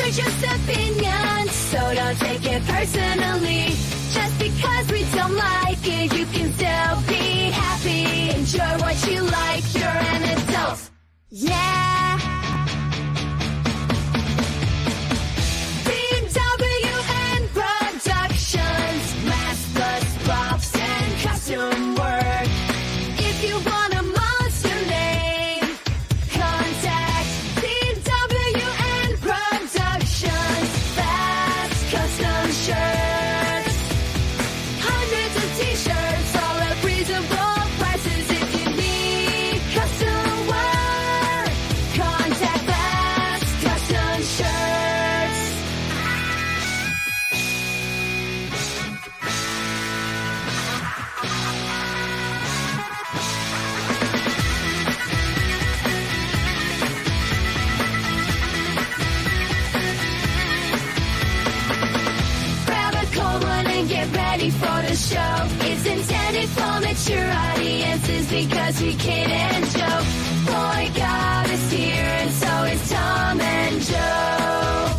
are just opinions, so don't take it personally. Just because we don't like it, you can still be happy. Enjoy what you like, you're an adult. Yeah. BWN Productions, mask plus props and costume work. If you want a monster name, contact BWN Productions. Fast custom shirts, hundreds of t-shirts, all at reasonable prices. If you need custom work, contact Fast Custom Shirts. Grab a cold one and get ready for the show. It's intended for mature audiences because we kid and joke. Boy God is here and so is Tom and Joe.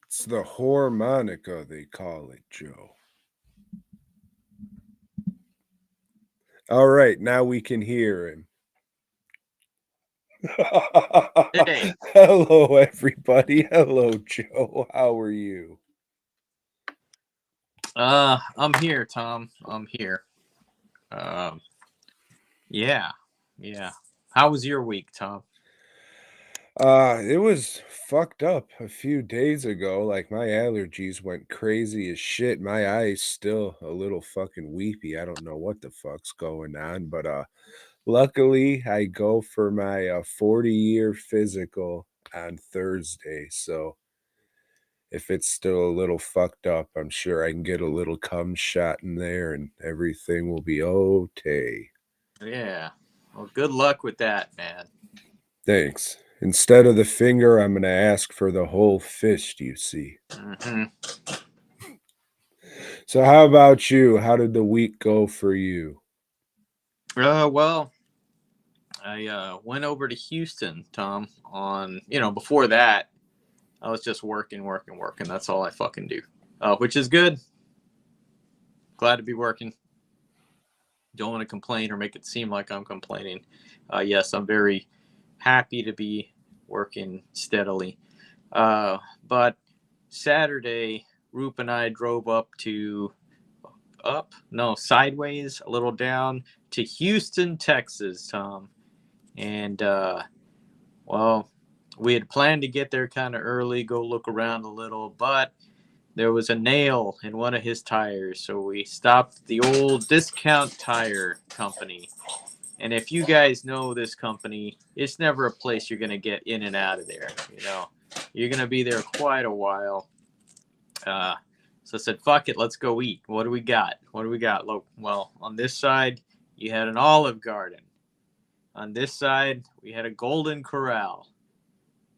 It's the harmonica, they call it, Joe. All right, now we can hear him. Hey. Hello, everybody. Hello, Joe. How are you? I'm here, Tom. I'm here. Yeah. How was your week, Tom? It was fucked up a few days ago. Like, my allergies went crazy as shit. My eyes still a little fucking weepy. I don't know what the fuck's going on, but luckily I go for my 40-year physical on Thursday. So if it's still a little fucked up, I'm sure I can get a little cum shot in there and everything will be okay. Yeah. Well, good luck with that, man. Thanks. Instead of the finger, I'm going to ask for the whole fist, you see. Mm-hmm. So how about you? How did the week go for you? Well, I went over to Houston, Tom, on, before that, I was just working. That's all I fucking do, which is good. Glad to be working. Don't want to complain or make it seem like I'm complaining. Yes, I'm very happy to be working steadily. But Saturday, Roop and I drove sideways, a little down to Houston, Texas, Tom. And, well, we had planned to get there kind of early, go look around a little, but there was a nail in one of his tires. So we stopped at the old Discount Tire Company. And if you guys know this company, it's never a place you're going to get in and out of there. You're going to be there quite a while. So I said, fuck it, let's go eat. What do we got? Look, well, on this side, you had an Olive Garden. On this side, we had a Golden Corral.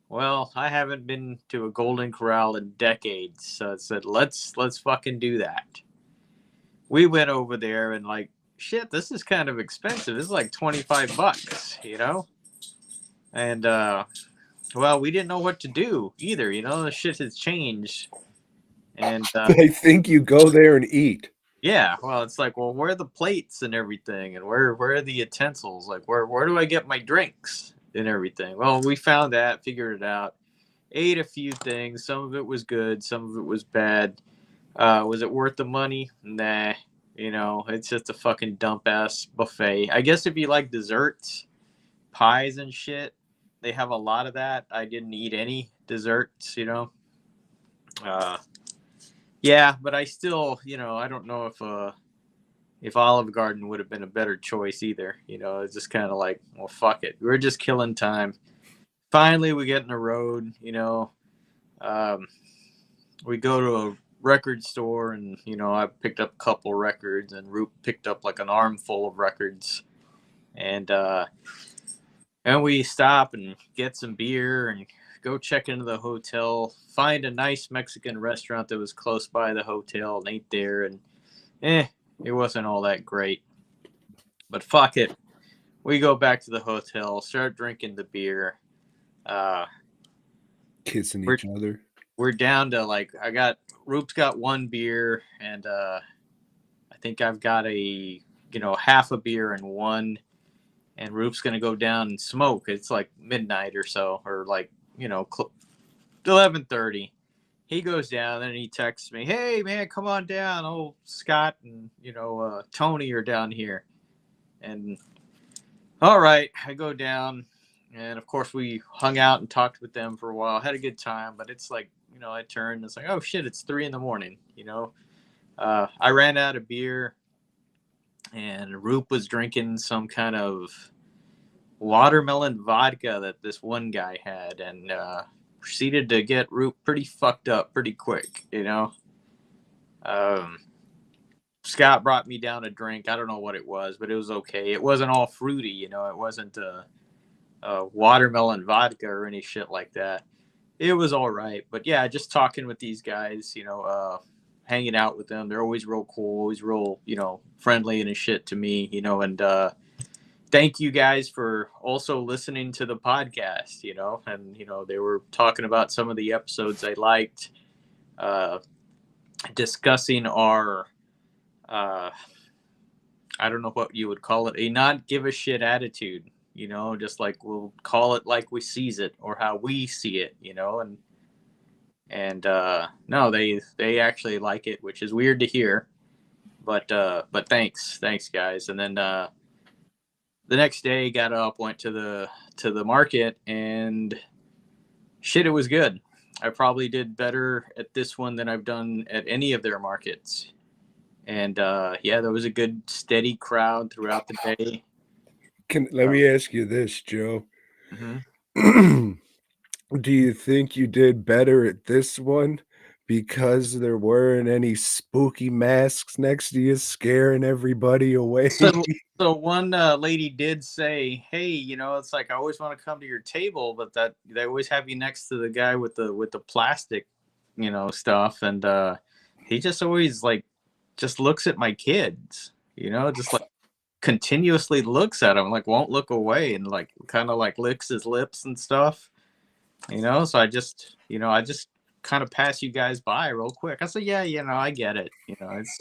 Well, I haven't been to a Golden Corral in decades, so I said, let's fucking do that. We went over there and like, shit, this is kind of expensive. This is like $25, And, well, we didn't know what to do either, the shit has changed. And I think you go there and eat. Yeah, well, it's like, well, where are the plates and everything? And where are the utensils? Like, where do I get my drinks and everything? Well, we found that, figured it out, ate a few things. Some of it was good, some of it was bad. Was it worth the money? Nah, it's just a fucking dump-ass buffet. I guess if you like desserts, pies and shit, they have a lot of that. I didn't eat any desserts, Yeah, but I still, I don't know if Olive Garden would have been a better choice either. It's just kind of like, well, fuck it. We're just killing time. Finally, we get in the road, we go to a record store and, I picked up a couple records and Roop picked up like an armful of records. And we stop and get some beer and go check into the hotel, find a nice Mexican restaurant that was close by the hotel and ate there. And it wasn't all that great. But fuck it. we go back to the hotel, start drinking the beer. Kissing We're each other. we're down to like Roop's got one beer, and I think I've got half a beer and one, and Roop's gonna go down and smoke. It's like midnight or so, or like 11:30. He goes down and he texts me, "Hey man, come on down. Oh, Scott and Tony are down here." And all right, I go down, and of course we hung out and talked with them for a while. Had a good time, but it's like I turned and it's like, oh shit, it's 3 a.m. I ran out of beer, and Roop was drinking some kind of watermelon vodka that this one guy had, and proceeded to get Roop pretty fucked up pretty quick. Scott brought me down a drink. I don't know what it was, but it was okay. It wasn't all fruity, it wasn't watermelon vodka or any shit like that. It was all right. But yeah, just talking with these guys, hanging out with them. They're always real cool, always real, friendly and shit to me, and thank you guys for also listening to the podcast, and, they were talking about some of the episodes they liked, discussing our, I don't know what you would call it, a not give a shit attitude, just like we'll call it like we sees it or how we see it, and no, they actually like it, which is weird to hear, but thanks guys. And then the next day, got up, went to the market, and shit, it was good. I probably did better at this one than I've done at any of their markets. And yeah, there was a good steady crowd throughout the day. Let me ask you this, Joe. Mm-hmm. Do you think you did better at this one because there weren't any spooky masks next to you scaring everybody away? So one lady did say, "Hey, it's like I always want to come to your table, but that they always have you next to the guy with the plastic, stuff, and he just always just looks at my kids, just like continuously looks at them, like won't look away, and like kind of like licks his lips and stuff, So I just kind of pass you guys by real quick. I said, yeah, I get it, it's."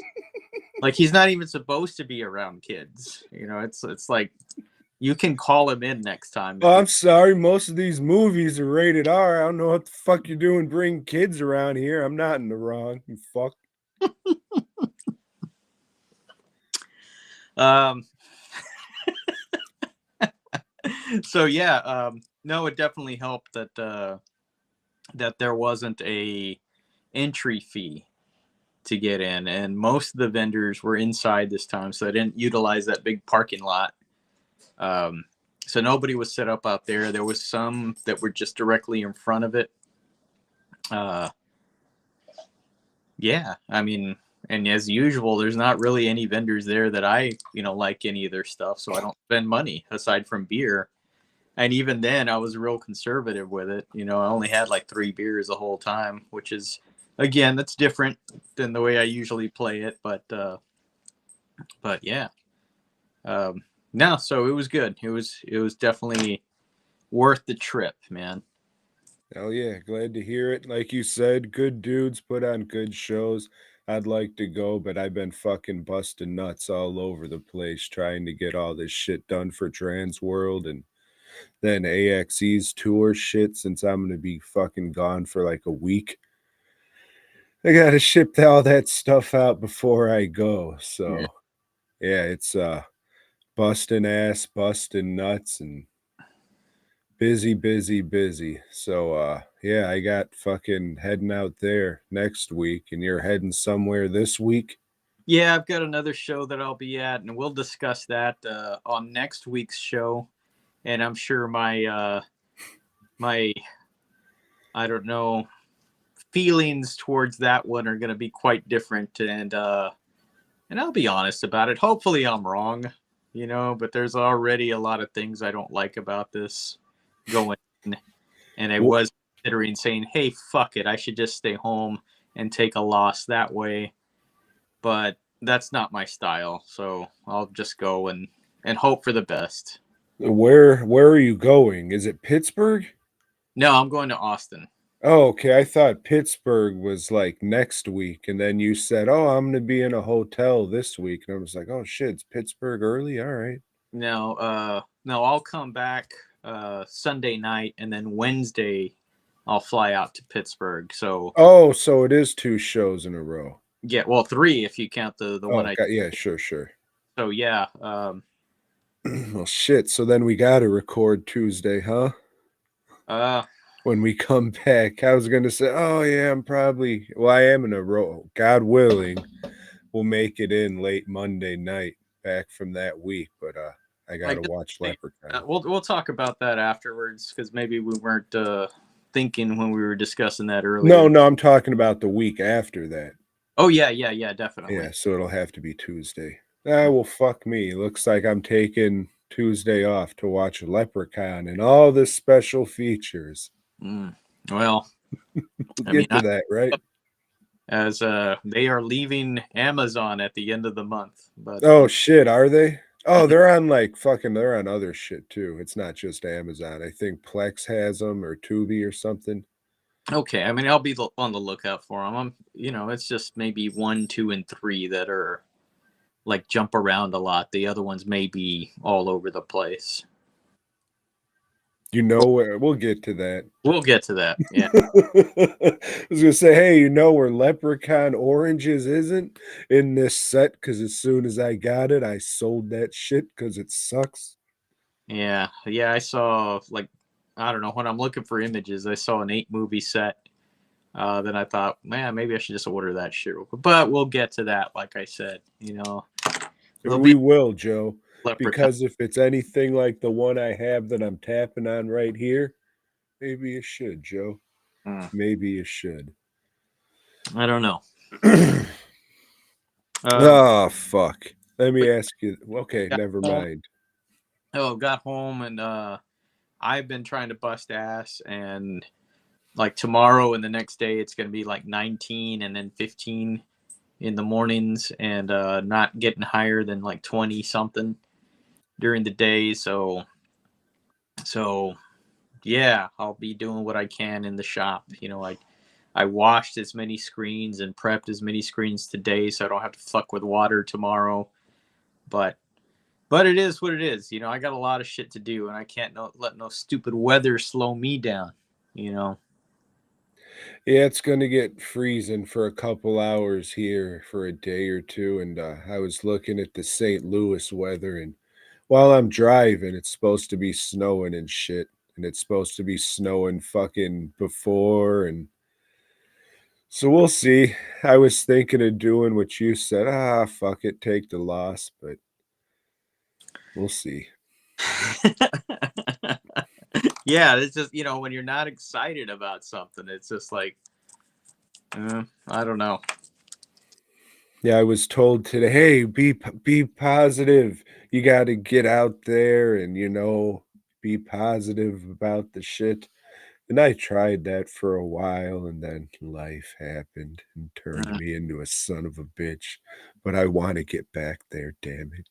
Like he's not even supposed to be around kids, It's like you can call him in next time. Well, I'm sorry, most of these movies are rated R. I don't know what the fuck you're doing bringing kids around here. I'm not in the wrong, you fuck. So yeah, no, it definitely helped that that there wasn't a entry fee to get in, and most of the vendors were inside this time, so I didn't utilize that big parking lot. So nobody was set up out there. There was some that were just directly in front of it. Yeah, I mean, and as usual, there's not really any vendors there that I like any of their stuff, so I don't spend money aside from beer. And even then, I was real conservative with it. I only had like 3 beers the whole time, which is, again, that's different than the way I usually play it. But yeah, no. So it was good. It was definitely worth the trip, man. Hell yeah, glad to hear it. Like you said, good dudes put on good shows. I'd like to go, but I've been fucking busting nuts all over the place trying to get all this shit done for Trans World and then AXE's tour shit since I'm going to be fucking gone for like a week. I got to ship all that stuff out before I go. So, yeah, it's busting ass, busting nuts, and busy. So, yeah, I got fucking heading out there next week, and you're heading somewhere this week? Yeah, I've got another show that I'll be at, and we'll discuss that on next week's show. And I'm sure my I don't know, feelings towards that one are going to be quite different, and I'll be honest about it. Hopefully I'm wrong, but there's already a lot of things I don't like about this going in, and I was considering saying, hey, fuck it, I should just stay home and take a loss that way, but that's not my style, so I'll just go and hope for the best. Where are you going? Is it Pittsburgh? No, I'm going to Austin. Oh, okay. I thought Pittsburgh was like next week, and then you said, "Oh, I'm gonna be in a hotel this week," and I was like, "Oh shit, it's Pittsburgh early. All right." No, I'll come back Sunday night, and then Wednesday I'll fly out to Pittsburgh. So Oh, so it is 2 shows in a row. yeah, well, three if you count the one Oh, I. yeah, sure. So yeah, Well, shit. So then we got to record Tuesday, huh? uh, When we come back, I was gonna say, "Oh yeah, I am in a row. God willing, we'll make it in late Monday night back from that week." But I like gotta watch Leprechaun. we'll talk about that afterwards because maybe we weren't thinking when we were discussing that earlier. No, I'm talking about the week after that. Oh yeah, definitely. Yeah, so it'll have to be Tuesday. Well, fuck me. Looks like I'm taking Tuesday off to watch Leprechaun and all the special features. Well, We'll I get mean, to that, right? as they are leaving Amazon at the end of the month, but Oh shit, are they? Oh, they're on they're on other shit too. It's not just Amazon. I think Plex has them or Tubi or something. okay. I mean, I'll be on the lookout for them. It's just maybe 1, 2, and 3 that are like jump around a lot. The other ones may be all over the place. You know where we'll get to that. We'll get to that. Yeah. I was gonna say, hey, you know where Leprechaun Oranges isn't in this set? Because as soon as I got it, I sold that shit because it sucks. Yeah. Yeah. I saw, like, I don't know, when I'm looking for images, I saw an 8-movie set. Then I thought, man, maybe I should just order that shit real quick. But we'll get to that. Like I said, it'll be We will, Joe, Leprechaun. because if it's anything like the one I have that I'm tapping on right here, maybe you should, Joe. Maybe you should. I don't know. Oh, fuck. Let me ask you. Okay, Got never home, mind. got home and I've been trying to bust ass, and like tomorrow and the next day it's going to be like 19 and then 15 in the mornings, and not getting higher than like 20 something during the day. So yeah, I'll be doing what I can in the shop. I washed as many screens and prepped as many screens today, so I don't have to fuck with water tomorrow. But it is what it is. I got a lot of shit to do, and I can't let no stupid weather slow me down. Yeah, it's gonna get freezing for a couple hours here for a day or two, and I was looking at the St. Louis weather, and while I'm driving, it's supposed to be snowing and shit, and it's supposed to be snowing fucking before, and so we'll see. I was thinking of doing what you said. Fuck it, take the loss, but we'll see. Yeah, it's just when you're not excited about something, it's just like I don't know. Yeah, I was told today, hey, be positive. You got to get out there and be positive about the shit. And I tried that for a while, and then life happened and turned Uh, me into a son of a bitch. But I want to get back there, damn it.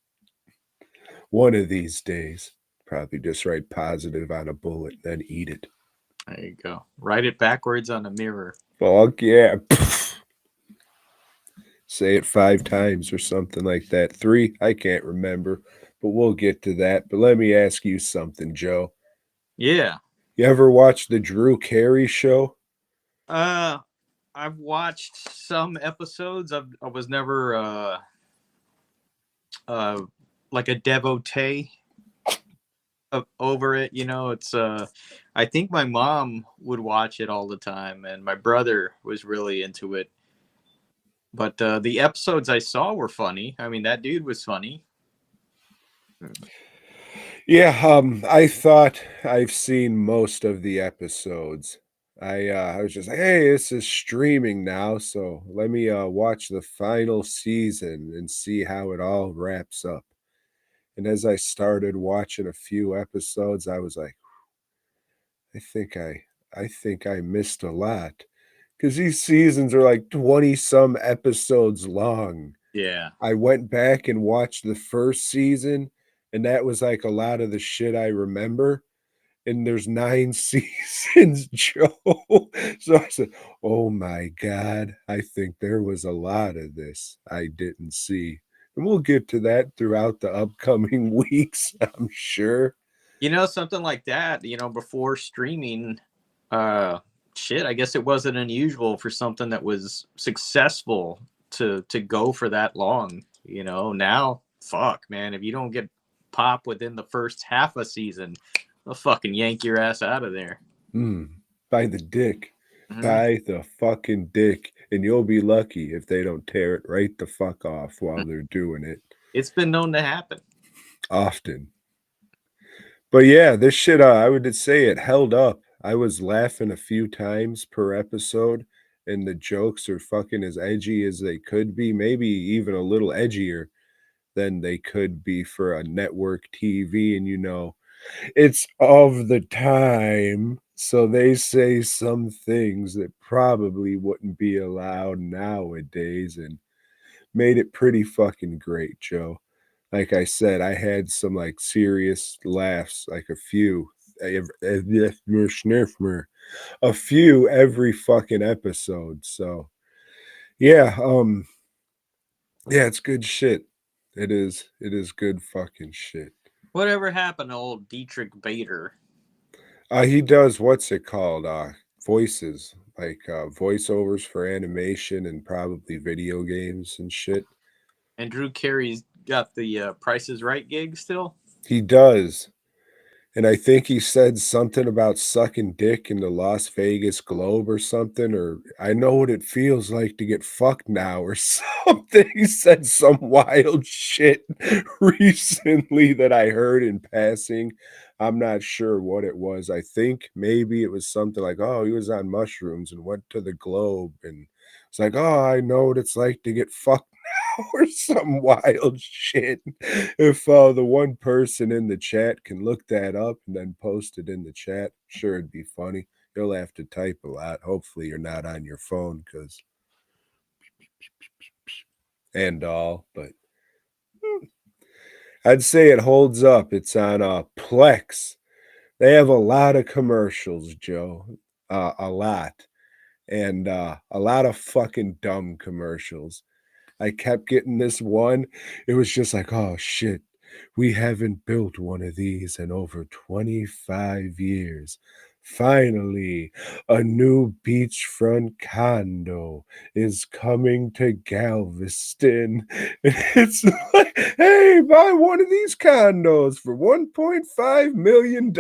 One of these days, probably just write positive on a bullet, then eat it. there you go. Write it backwards on a mirror. Fuck yeah. Say it 5 times or something like that. 3, I can't remember, but we'll get to that. But let me ask you something, Joe. Yeah. You ever watch the Drew Carey show? I've watched some episodes. I was never like a devotee over it. It's I think my mom would watch it all the time, and my brother was really into it. But the episodes I saw were funny. I mean, that dude was funny. Yeah, I thought I've seen most of the episodes. I was just like, hey, this is streaming now, so let me watch the final season and see how it all wraps up. And as I started watching a few episodes, I was like, I think I missed a lot because these seasons are like 20 some episodes long. Yeah. I went back and watched the first season, and that was like a lot of the shit I remember. And there's 9 seasons, Joe. So I said, "Oh my god, I think there was a lot of this I didn't see." And we'll get to that throughout the upcoming weeks, I'm sure. Something like that, before streaming, shit, I guess it wasn't unusual for something that was successful to go for that long. Now, fuck, man, if you don't get pop within the first half a season, they'll fucking yank your ass out of there. By the dick. Mhm. By the fucking dick. And you'll be lucky if they don't tear it right the fuck off while they're doing it. It's been known to happen. Often. But yeah, this shit, I would say it held up. I was laughing a few times per episode, and the jokes are fucking as edgy as they could be, maybe even a little edgier than they could be for a network TV. And it's of the time, so they say some things that probably wouldn't be allowed nowadays, and made it pretty fucking great, Joe. Like I said, I had some like serious laughs, like a few, a few every fucking episode. So yeah, yeah, it's good shit. It is. It is good fucking shit. Whatever happened to old Dietrich Bader? He does what's it called? Voices, like voiceovers for animation and probably video games and shit. And Drew Carey's got the Price is Right gig still? He does. And I think he said something about sucking dick in the Las Vegas Globe or something, or I know what it feels like to get fucked now or something. He said some wild shit recently that I heard in passing. I'm not sure what it was. I think maybe it was something like, oh, he was on mushrooms and went to the Globe. And it's like, oh, I know what it's like to get fucked or some wild shit. If the one person in the chat can look that up and then post it in the chat, sure, it'd be funny. You'll have to type a lot. Hopefully, you're not on your phone because and all, but I'd say it holds up. It's on Plex. They have a lot of commercials, Joe. A lot. And a lot of fucking dumb commercials. I kept getting this one. It was just like, oh shit, we haven't built one of these in over 25 years. Finally, a new beachfront condo is coming to Galveston. And it's like, hey, buy one of these condos for $1.5 million.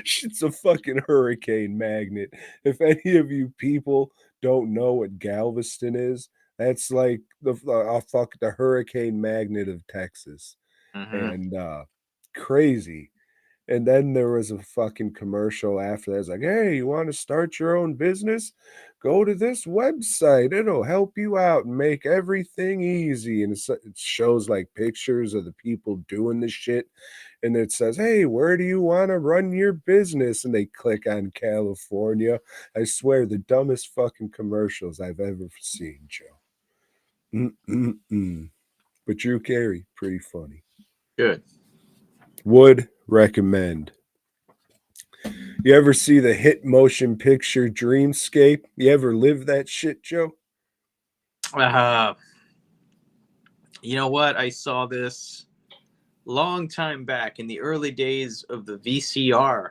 Shit's a fucking hurricane magnet. If any of you people don't know what Galveston is, that's like the hurricane magnet of Texas. Mm-hmm. And crazy. And then there was a fucking commercial after that. It's like, hey, you want to start your own business? Go to this website. It'll help you out and make everything easy. And it shows like pictures of the people doing the shit. And it says, hey, where do you want to run your business? And they click on California. I swear, the dumbest fucking commercials I've ever seen, Joe. Mm-mm-mm. But Drew Carey, pretty funny. Good. Would recommend. You ever see the hit motion picture Dreamscape? You ever live that shit, Joe? You know what? I saw this long time back in the early days of the VCR.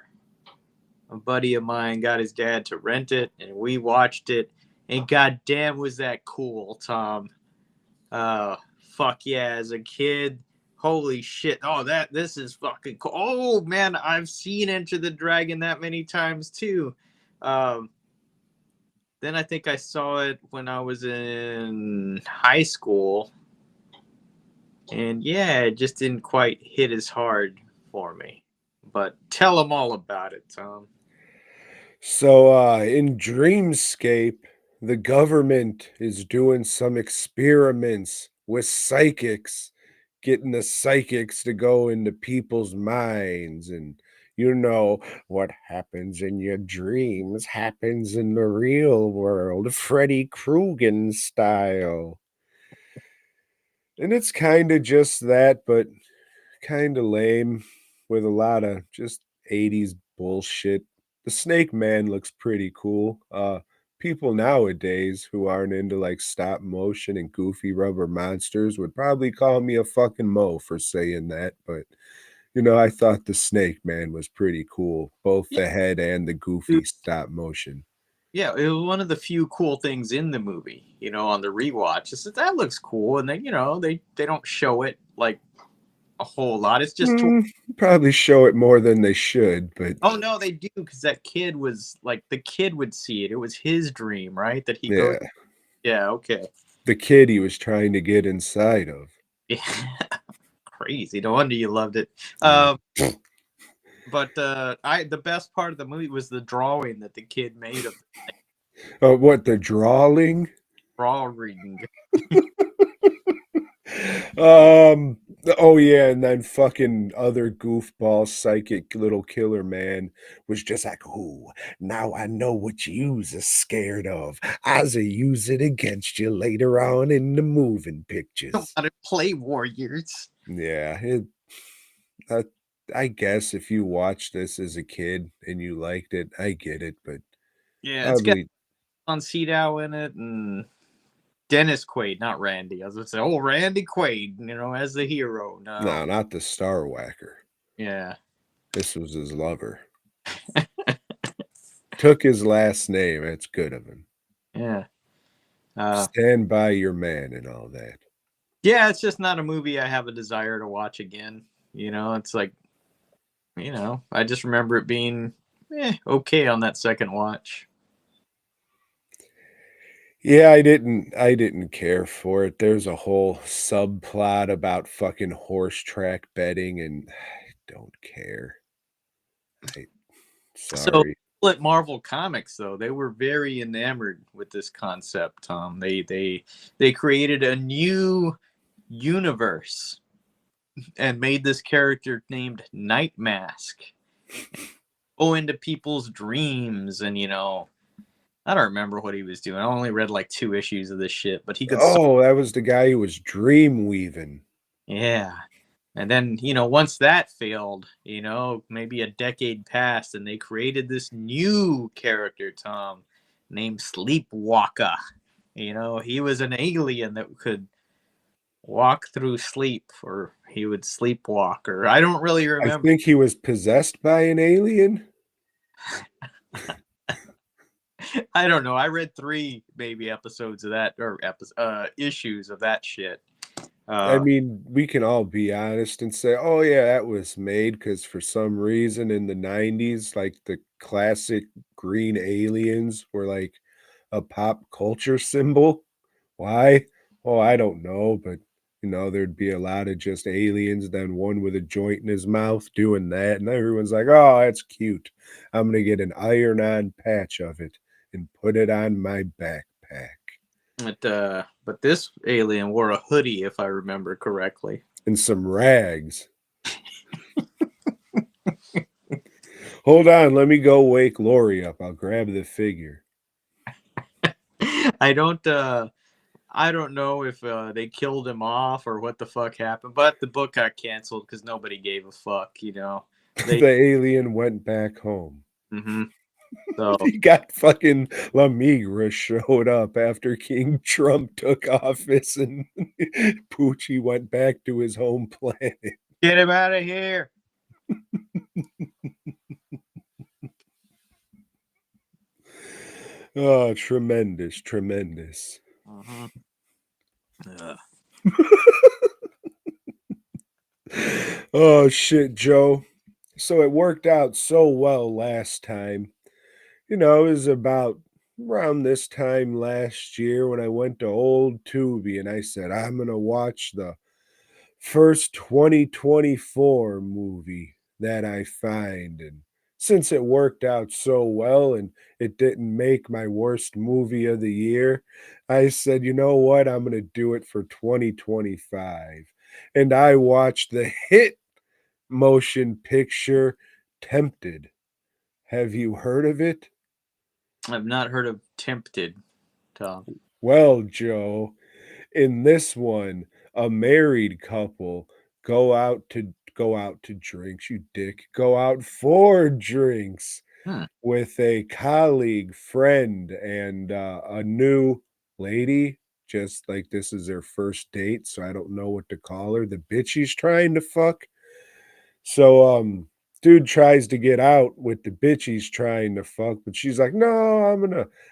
A buddy of mine got his dad to rent it, and we watched it. And goddamn, was that cool, Tom? Fuck yeah! As a kid, holy shit! Oh, this is fucking cool. Oh man, I've seen Enter the Dragon that many times too. Then I think I saw it when I was in high school. And yeah, it just didn't quite hit as hard for me. But tell them all about it, Tom. So in Dreamscape, the government is doing some experiments with psychics, getting the psychics to go into people's minds. And what happens in your dreams happens in the real world, Freddy Krueger style. And it's kind of just that, but kind of lame with a lot of just 80s bullshit. The Snake Man looks pretty cool. People nowadays who aren't into like stop motion and goofy rubber monsters would probably call me a fucking mo for saying that, but I thought the Snake Man was pretty cool, both Yeah, the head and the goofy stop motion. yeah, it was one of the few cool things in the movie. On the rewatch, is that looks cool, and they don't show it like a whole lot. It's just Probably show it more than they should, but oh no, they do because that kid was like the kid would see it. It was his dream, right? That he goes. yeah, Yeah, okay. the kid he was trying to get inside of. Yeah, crazy. No wonder you loved it. Yeah. But the best part of the movie was the drawing that the kid made of What, the drawing? drawing. Oh yeah, and then fucking other goofball psychic little killer man was just like, "Ooh, now I know what yous are scared of. I'll use it against you later on in the moving Don't pictures." want to play warriors. Yeah, I, I guess if you watched this as a kid and you liked it, I get it, but Yeah, it's got probably on Cedow in it and Dennis Quaid, not Randy. I was gonna say, oh, Randy Quaid, as the hero. no, No, not the Star Whacker. yeah, This was his lover. Took his last name. That's good of him. yeah, Stand by your man and all that. yeah. It's just not a movie I have a desire to watch again. It's like, I just remember it being okay on that second watch. Yeah, I didn't care for it. There's a whole subplot about fucking horse track betting and I don't care. I So sorry. at Marvel Comics, though, they were very enamored with this concept. Tom, they created a new universe and made this character named Night Mask go into people's dreams, and I don't remember what he was doing. I only read like 2 issues of this shit, but he could start. Oh, that was the guy who was dream weaving. Yeah. And then, once that failed, maybe a decade passed and they created this new character, Tom, named Sleepwalker. He was an alien that could walk through sleep, or he would sleepwalk, or I don't really I remember. think he was possessed by an alien. I don't know. I read 3 maybe episodes of that, or issues of that shit. I mean, we can all be honest and say, "Oh yeah, that was made because for some reason in the '90s, like the classic green aliens were like a pop culture symbol." Why? Oh, I don't know, but there'd be a lot of just aliens, then one with a joint in his mouth doing that, and everyone's like, "Oh, that's cute. I'm gonna get an iron-on patch of it and put it on my backpack." But this alien wore a hoodie, if I remember correctly. And some rags. Hold on, let me go wake Lori up. I'll grab the figure. I don't know if they killed him off or what the fuck happened, but the book got canceled because nobody gave a fuck. They. The alien went back home. Mm-hmm. So He got fucking La Migra showed up after King Trump took office and Poochie went back to his home planet. get him out of here. Oh, tremendous, tremendous. Uh-huh. Oh, shit, Joe. So it worked out so well last time. It was about around this time last year when I went to Old Tubi and I said, I'm going to watch the first 2024 movie that I find. And since it worked out so well and it didn't make my worst movie of the year, I said, you know what? I'm going to do it for 2025. And I watched the hit motion picture Tempted. Have you heard of it? I've not heard of Tempted, Tom. Well, Joe, in this one, a married couple go out to drinks, you dick, go out for drinks Hmm. with a colleague, friend, and a new lady. Just like this is their first date, so I don't know what to call her. The bitch he's trying to fuck. So, dude tries to get out with the bitch he's trying to fuck, but she's like, "No,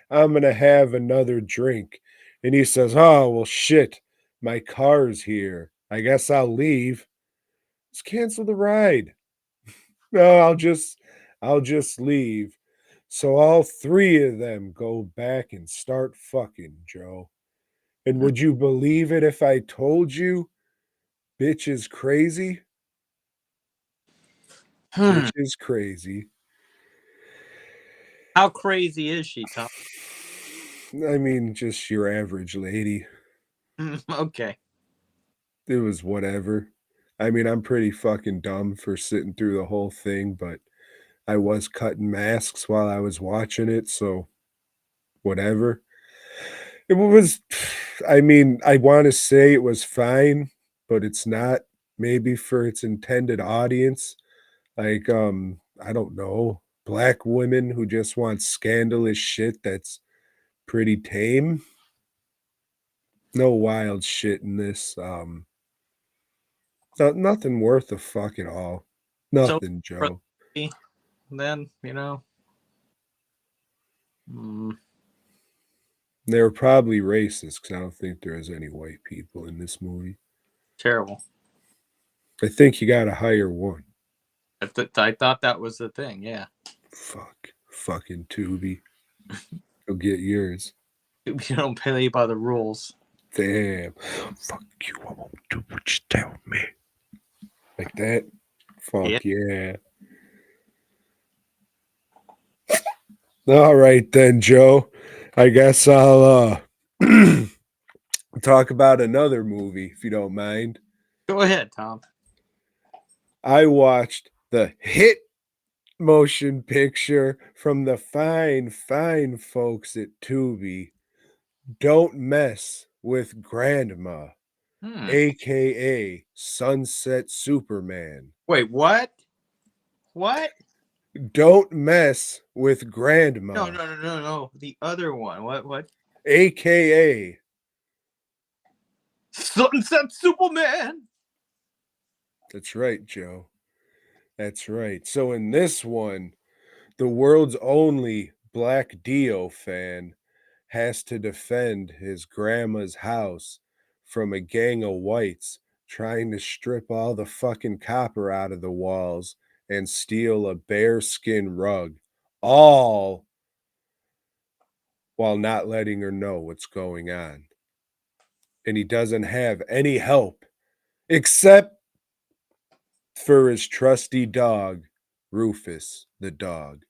I'm gonna have another drink." And he says, "Oh, well, shit, my car's here. I guess I'll leave. Let's cancel the ride. No, I'll just leave." So all three of them go back and start fucking, Joe. And would you believe it if I told you bitch is crazy? Hmm. Bitch is crazy. How crazy is she, Tom? I mean, just your average lady. Okay. It was whatever. I mean, I'm pretty fucking dumb for sitting through the whole thing, but I was cutting masks while I was watching it, so whatever. It was, I mean, I want to say it was fine, but it's not. Maybe for its intended audience, like, I don't know, black women who just want scandalous shit that's pretty tame. No wild shit in this. Nothing worth a fuck at all. So Nothing, for Joe. me, then mm, They were probably racist because I don't think there is any white people in this movie. terrible. I think you gotta hire one. I thought that was the thing. Yeah. Fuck. Fucking Tubi. Go get yours. You don't play by the rules. Damn. Fuck you. I won't do what you tell me. Like that? Yeah. Fuck yeah. All right then, Joe. I guess I'll talk about another movie if you don't mind. Go ahead, Tom. I watched the hit motion picture from the fine, fine folks at Tubi. Don't Mess with Grandma, Hmm. aka Sunset Superman. Wait, what? What? Don't Mess with No, Grandma, no. The other one. What? aka Sunset Superman. That's right, Joe. That's right. So in this one, the world's only Black Dio fan has to defend his grandma's house from a gang of whites trying to strip all the fucking copper out of the walls and steal a bearskin rug, all while not letting her know what's going on. And he doesn't have any help except for his trusty dog, Rufus the dog.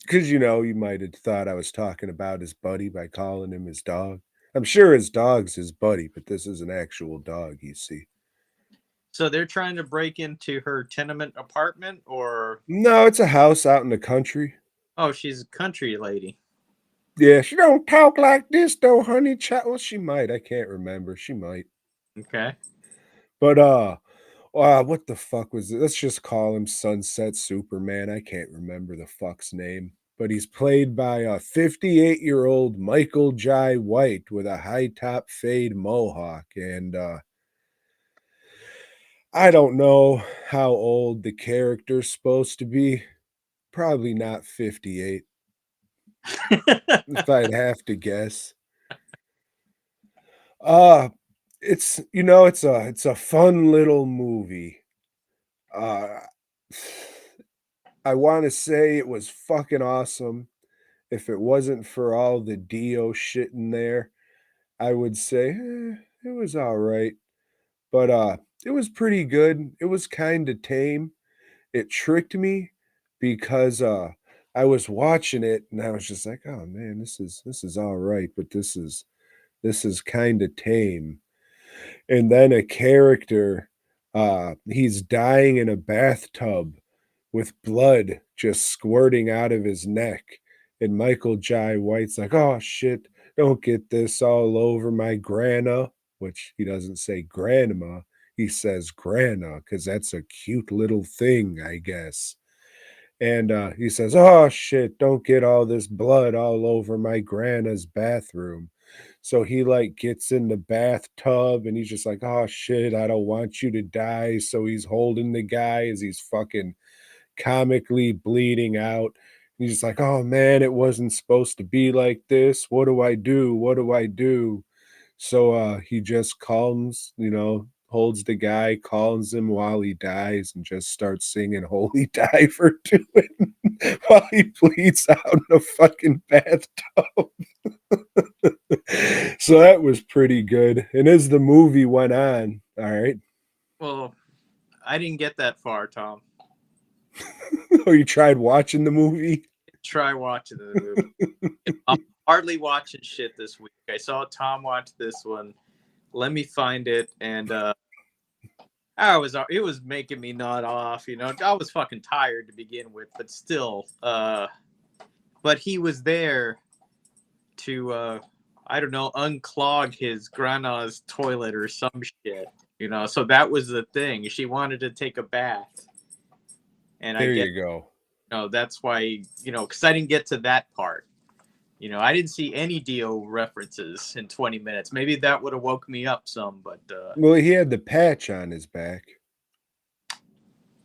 Because, you might have thought I was talking about his buddy by calling him his dog. I'm sure his dog's his buddy, but this is an actual dog, you see. So they're trying to break into her tenement apartment, or No, it's a house out in the country. oh, she's a country lady. Yeah, she don't talk like this though, honey. Well, she might. I can't remember. She might. Okay. But what the fuck was it? Let's just call him Sunset Superman. I can't remember the fuck's name. But he's played by a 58-year-old Michael Jai White with a high top fade mohawk. And I don't know how old the character's supposed to be. Probably not 58, if I'd have to guess. Uh it's a fun little movie. Uh I want to say it was fucking awesome. If it wasn't for all the Dio shit in there, I would say it was all right. But it was pretty good. It was kind of tame. It tricked me because I was watching it and I was just like, "Oh man, this is all right, but this is kind of tame." And then a character, he's dying in a bathtub with blood just squirting out of his neck. And Michael Jai White's like, "Oh shit, Don't get this all over my grana, which he doesn't say grandma, he says grana because that's a cute little thing, I guess. And he says, "Oh shit, don't get all this blood all over my grandma's bathroom." So he like gets in the bathtub and he's just like, "Oh shit, I don't want you to die." So he's holding the guy as he's fucking comically bleeding out. He's just like, "Oh man, it wasn't supposed to be like this. What do I do? What do I do?" So he just calms, holds the guy, calms him while he dies, and just starts singing Holy Diver to him while he bleeds out in the fucking bathtub. So that was pretty good. And as the movie went on, all right. Well, I didn't get that far, Tom. Oh, you tried watching the movie? Try watching the movie. I'm hardly watching shit this week. I saw Tom watch this one. Let me find it, and it was making me nod off. I was fucking tired to begin with, but still. But he was there to I don't know, unclog his grandma's toilet or some shit. So that was the thing. She wanted to take a bath, and There you go. That's why because I didn't get to that part. I didn't see any Dio references in 20 minutes. Maybe that would have woke me up some, but Well, he had the patch on his back.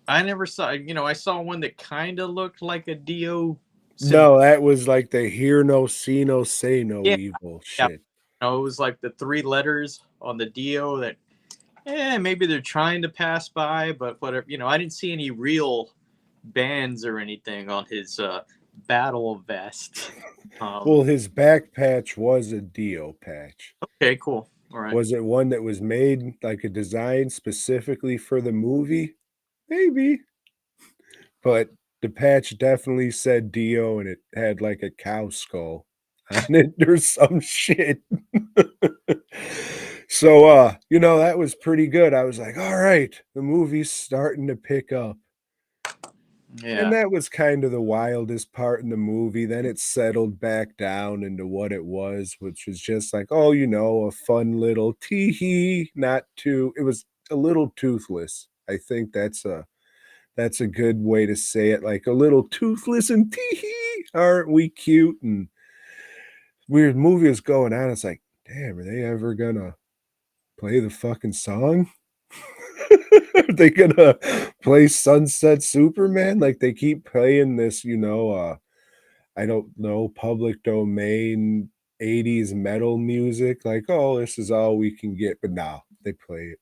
I never saw. I saw one that kind of looked like a Dio. No, that was like the hear no, see no, say no Yeah, evil yeah. shit. It was like the 3 letters on the Dio that, maybe they're trying to pass by, but whatever. I didn't see any real bands or anything on his battle vest. Well, his back patch was a Dio patch. Okay, cool. All right. Was it one that was made like a design specifically for the movie? Maybe. But the patch definitely said Dio and it had like a cow skull on it or some shit. So that was pretty good. I was like, all right, the movie's starting to pick up. Yeah. And that was kind of the wildest part in the movie. Then it settled back down into what it was, which was just like, oh, a fun little tee-hee, not too, it was a little toothless. I think that's a good way to say it, like a little toothless and tee-hee, aren't we cute? And weird movie was going on. It's like, damn, are they ever gonna play the fucking song? Are they gonna play Sunset Superman? Like they keep playing this, I don't know, public domain 80s metal music. Like, oh, this is all we can get. But now they play it.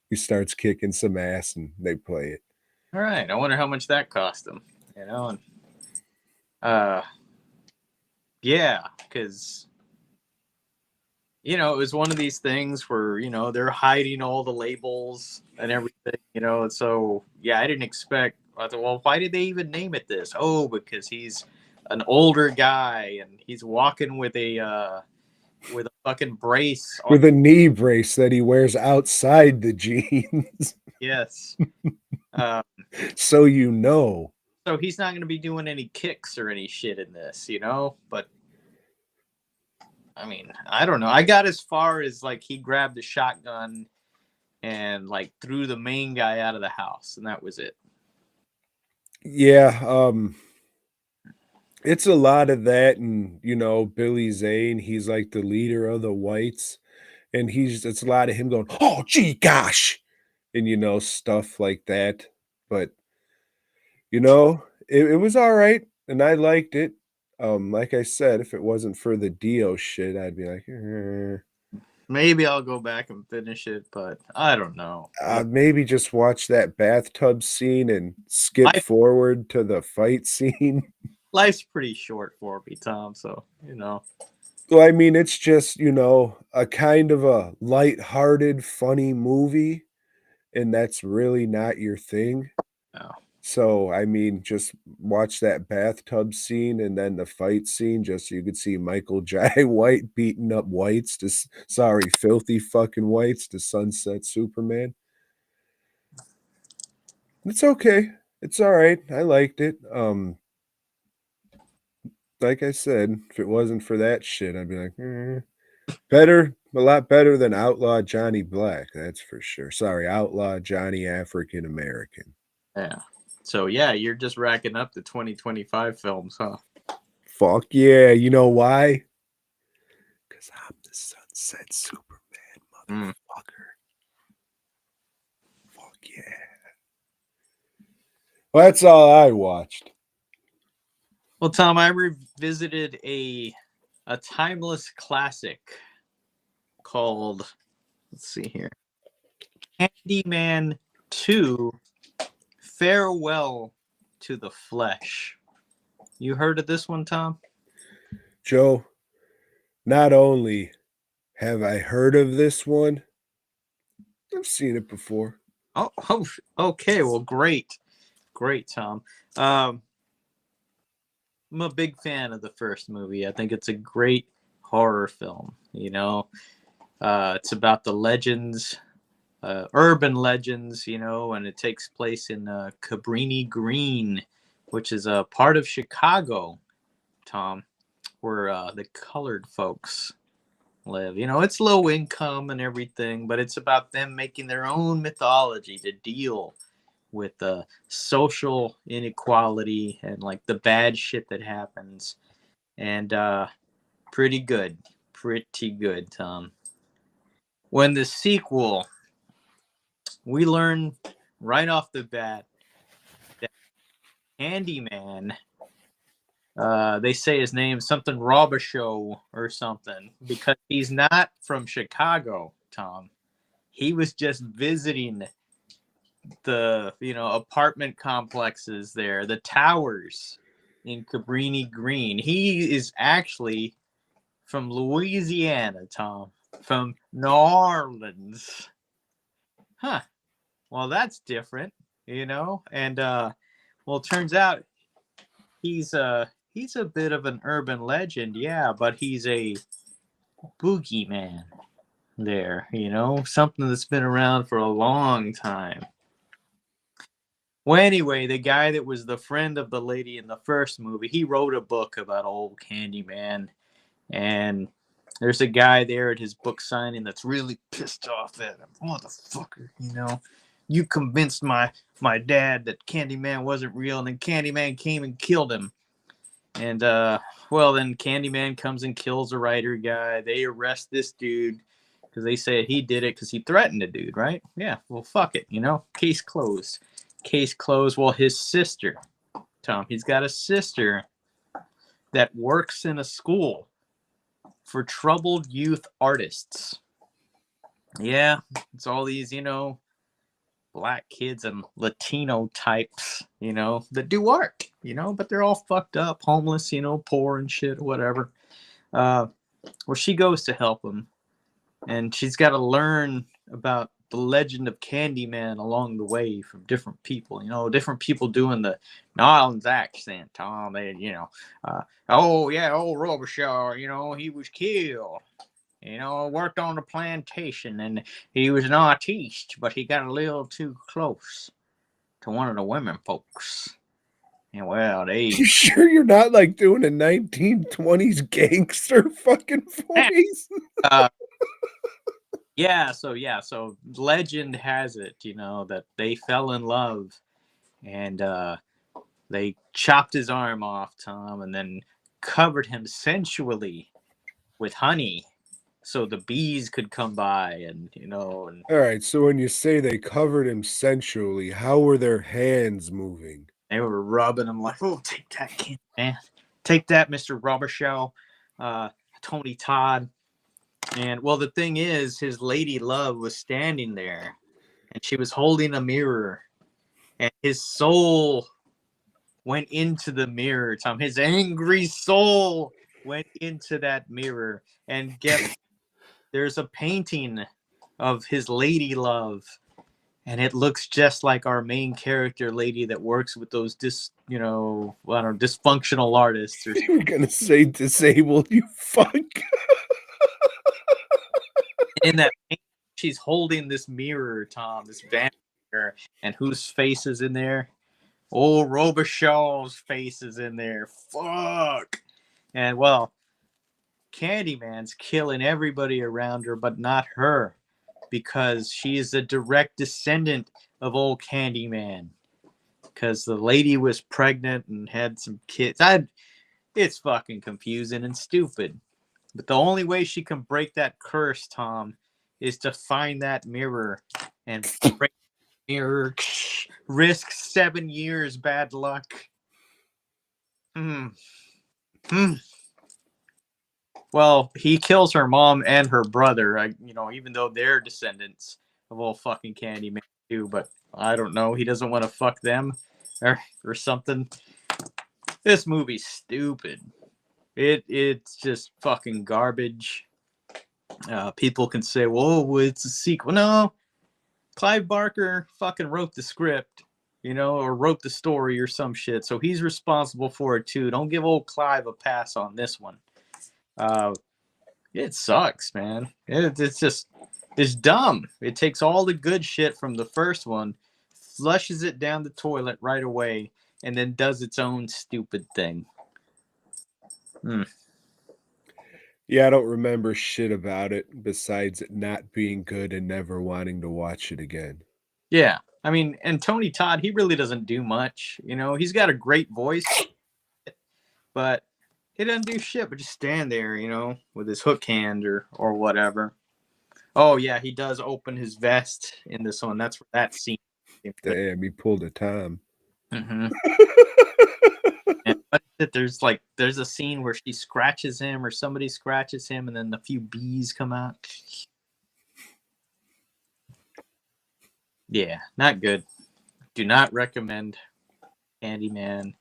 He starts kicking some ass and they play it. All right. I wonder how much that cost him. And, yeah, because it was one of these things where they're hiding all the labels and everything. So yeah, I didn't expect. I thought, well, why did they even name it this? Oh, because he's an older guy and he's walking with a fucking brace on. With a knee brace that he wears outside the jeans. Yes. So So he's not going to be doing any kicks or any shit in this, But I mean, I don't know. I got as far as like he grabbed the shotgun and like threw the main guy out of the house, and that was it. Yeah, it's a lot of that, and Billy Zane, he's like the leader of the whites, and it's a lot of him going, "Oh, gee, gosh," and stuff like that. But it was all right, and I liked it. Like I said, if it wasn't for the Dio shit, I'd be like, Maybe I'll go back and finish it, but I don't know. maybe just watch that bathtub scene and skip forward to the fight scene. Life's pretty short for me, Tom, so, Well, I mean, it's just, a kind of a light-hearted, funny movie, and that's really not your thing. No. So, I mean, just watch that bathtub scene and then the fight scene just so you could see Michael Jai White beating up whites filthy fucking whites to Sunset Superman. It's okay. It's all right. I liked it. like I said, if it wasn't for that shit, I'd be like, better, a lot better than Outlaw Johnny Black, that's for sure. Sorry, Outlaw Johnny African American. Yeah. So yeah, you're just racking up the 2025 films, huh? Fuck yeah, you know why? Because I'm the Sunset Superman, motherfucker. Fuck yeah. Well, that's all I watched. Well, Tom, I revisited a timeless classic called, let's see here, Candyman 2, Farewell to the Flesh. You heard of this one, Tom? Joe, not only have I heard of this one, I've seen it before. Oh, okay. Well, great. Great, Tom. I'm a big fan of the first movie. I think it's a great horror film. It's about the legends, urban legends, and it takes place in Cabrini Green, which is a part of Chicago, Tom, where the colored folks live. It's low income and everything, but it's about them making their own mythology to deal with the social inequality and like the bad shit that happens. And pretty good, Tom. When the sequel, we learn right off the bat that Candyman, they say his name something Robichaux or something, because he's not from Chicago, Tom. He was just visiting the apartment complexes there, the towers in Cabrini Green. He is actually from Louisiana, Tom, from New Orleans. Huh. Well, that's different, and well, it turns out he's a bit of an urban legend, yeah, but he's a boogeyman there, something that's been around for a long time. Well, anyway, the guy that was the friend of the lady in the first movie, he wrote a book about old Candyman, and there's a guy there at his book signing that's really pissed off at him. Motherfucker, you convinced my dad that Candyman wasn't real, and then Candyman came and killed him. And well, then Candyman comes and kills the writer guy. They arrest this dude because they say he did it because he threatened a dude, right? Yeah, well, fuck it, case closed. Case closed. Well, his sister, Tom, he's got a sister that works in a school for troubled youth artists. Yeah, it's all these, black kids and Latino types, that do art, but they're all fucked up, homeless, poor and shit, whatever. Well, she goes to help them, and she's got to learn about the legend of Candyman along the way from different people, different people doing the New Orleans accent, Tom. They, oh yeah, old Robichaux, he was killed. Worked on the plantation, and he was an artiste, but he got a little too close to one of the women folks. And well, they... You sure you're not like doing a 1920s gangster fucking voice? So legend has it, that they fell in love, and they chopped his arm off, Tom, and then covered him sensually with honey so the bees could come by, and All right, so when you say they covered him sensually, how were their hands moving? They were rubbing him like, oh, take that, kid, man. Take that, Mr. Robichaux, Tony Todd. And, well, the thing is, his lady love was standing there, and she was holding a mirror, and his soul went into the mirror, Tom. His angry soul went into that mirror, and there's a painting of his lady love, and it looks just like our main character lady that works with those dysfunctional artists. You were gonna say disabled, you fuck. In that painting, she's holding this mirror, Tom, this vanity mirror, and whose face is in there? Old Robichaux's face is in there. Fuck. And well, Candyman's killing everybody around her, but not her, because she is a direct descendant of old Candyman. Because the lady was pregnant and had some kids. It's fucking confusing and stupid. But the only way she can break that curse, Tom, is to find that mirror and break the mirror. Risk 7 years bad luck. Hmm. Hmm. Well, he kills her mom and her brother. Even though they're descendants of old fucking Candyman too, but I don't know. He doesn't want to fuck them, or something. This movie's stupid. It's just fucking garbage. People can say, "Whoa, it's a sequel." No, Clive Barker fucking wrote the script, or wrote the story or some shit. So he's responsible for it too. Don't give old Clive a pass on this one. It sucks, man. It's dumb. It takes all the good shit from the first one, flushes it down the toilet right away, and then does its own stupid thing. Yeah, I don't remember shit about it besides it not being good and never wanting to watch it again. Yeah. I mean, and Tony Todd, he really doesn't do much. He's got a great voice, but he doesn't do shit but just stand there, with his hook hand or whatever. Oh, yeah, he does open his vest in this one. That's where that scene. Damn, he pulled a Tom. Mm-hmm. And there's a scene where she scratches him or somebody scratches him and then a few bees come out. Yeah, not good. Do not recommend Candyman.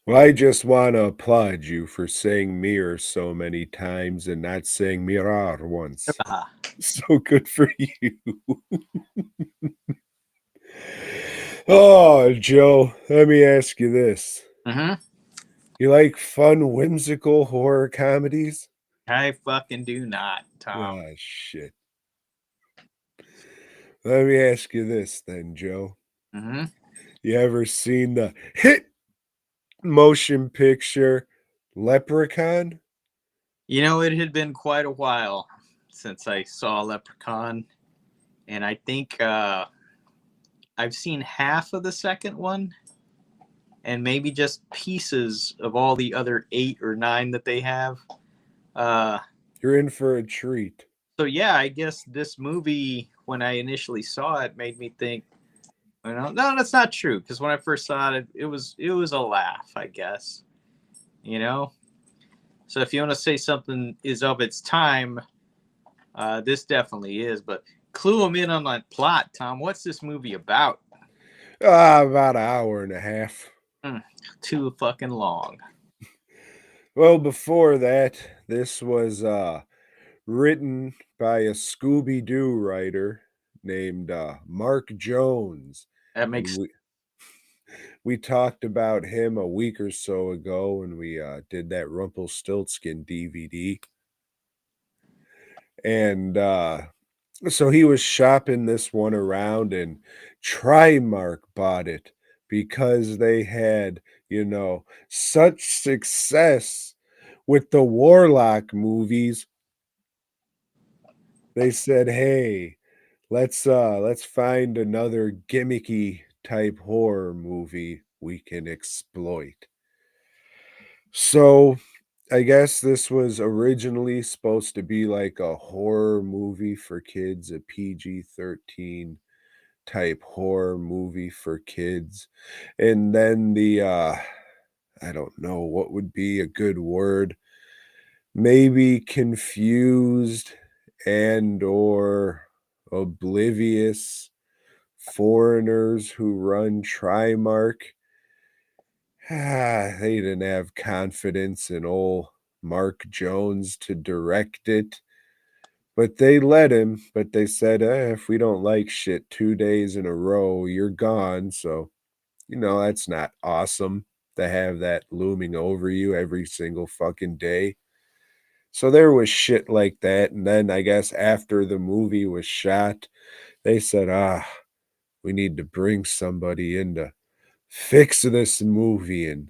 Well, I just want to applaud you for saying mirror so many times and not saying mirar once. So good for you. Oh, Joe, let me ask you this. Mm-hmm. You like fun, whimsical horror comedies? I fucking do not, Tom. Oh, shit. Let me ask you this then, Joe. Mm-hmm. You ever seen the hit motion picture Leprechaun? It had been quite a while since I saw Leprechaun, and I think I've seen half of the second one, and maybe just pieces of all the other 8 or 9 that they have. You're in for a treat. So yeah, I guess this movie, when I initially saw it, made me think, no, that's not true. Because when I first saw it, it was a laugh, I guess. So if you want to say something is of its time, this definitely is. But clue them in on that plot, Tom. What's this movie about? About an hour and a half. Too fucking long. Well, before that, this was written by a Scooby-Doo writer named Mark Jones. That makes And we talked about him a week or so ago when we did that Rumpelstiltskin DVD. And so he was shopping this one around, and Trimark bought it because they had, such success with the Warlock movies. They said, "Hey, let's find another gimmicky type horror movie we can exploit." So, I guess this was originally supposed to be like a horror movie for kids, a PG-13 type horror movie for kids. And then I don't know what would be a good word. Maybe confused and or oblivious foreigners who run Trimark. They didn't have confidence in old Mark Jones to direct it, but they let him. But they said, if we don't like shit 2 days in a row, you're gone. So, that's not awesome to have that looming over you every single fucking day. So there was shit like that. And then I guess after the movie was shot, they said, we need to bring somebody in to fix this movie. And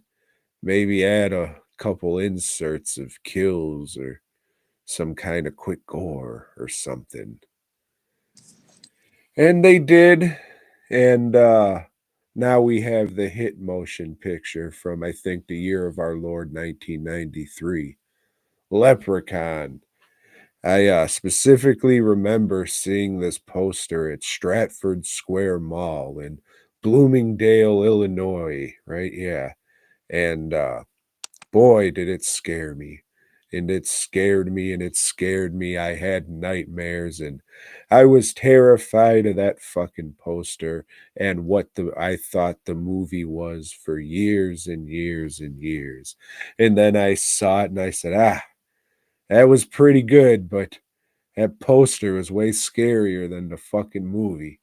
Maybe add a couple inserts of kills or some kind of quick gore or something. And they did. And now we have the hit motion picture from, I think, the year of our Lord 1993, Leprechaun. I specifically remember seeing this poster at Stratford Square Mall in Bloomingdale, Illinois, right? Yeah. And boy, did it scare me. And it scared me and it scared me. I had nightmares and I was terrified of that fucking poster and what I thought the movie was for years and years and years. And then I saw it and I said, that was pretty good, but that poster was way scarier than the fucking movie.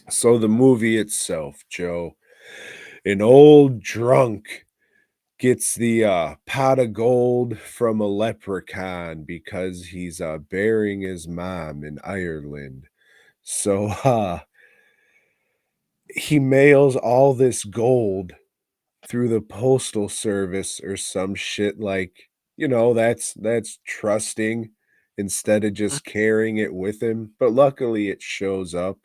So the movie itself, Joe, an old drunk gets the pot of gold from a leprechaun because he's burying his mom in Ireland. So he mails all this gold through the postal service or some shit like, that's trusting instead of just carrying it with him. But luckily it shows up.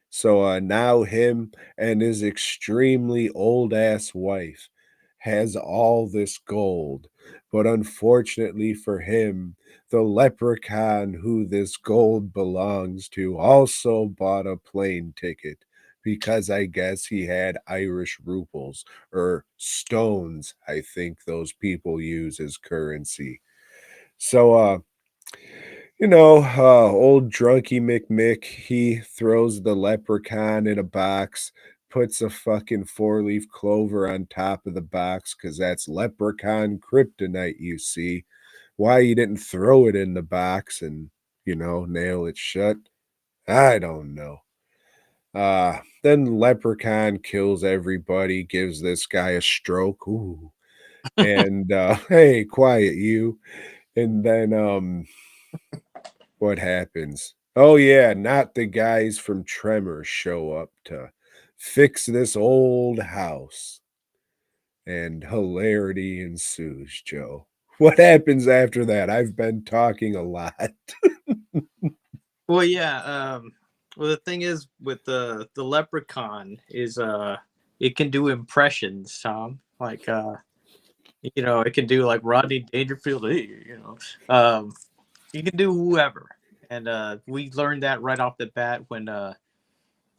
So now him and his extremely old ass wife has all this gold. But unfortunately for him, the leprechaun who this gold belongs to also bought a plane ticket because I guess he had Irish rubles or stones, I think those people use as currency. So old drunky McMick, he throws the leprechaun in a box, puts a fucking four-leaf clover on top of the box, because that's leprechaun kryptonite, you see. Why he didn't throw it in the box and, nail it shut, I don't know. Then leprechaun kills everybody, gives this guy a stroke. Ooh. And, hey, quiet you. And then, what happens? Oh, yeah, not the guys from Tremor show up to fix this old house. And hilarity ensues, Joe. What happens after that? I've been talking a lot. Well, yeah. Well, the thing is with the leprechaun is it can do impressions, Tom. Like it can do like Rodney Dangerfield. You can do whoever, and we learned that right off the bat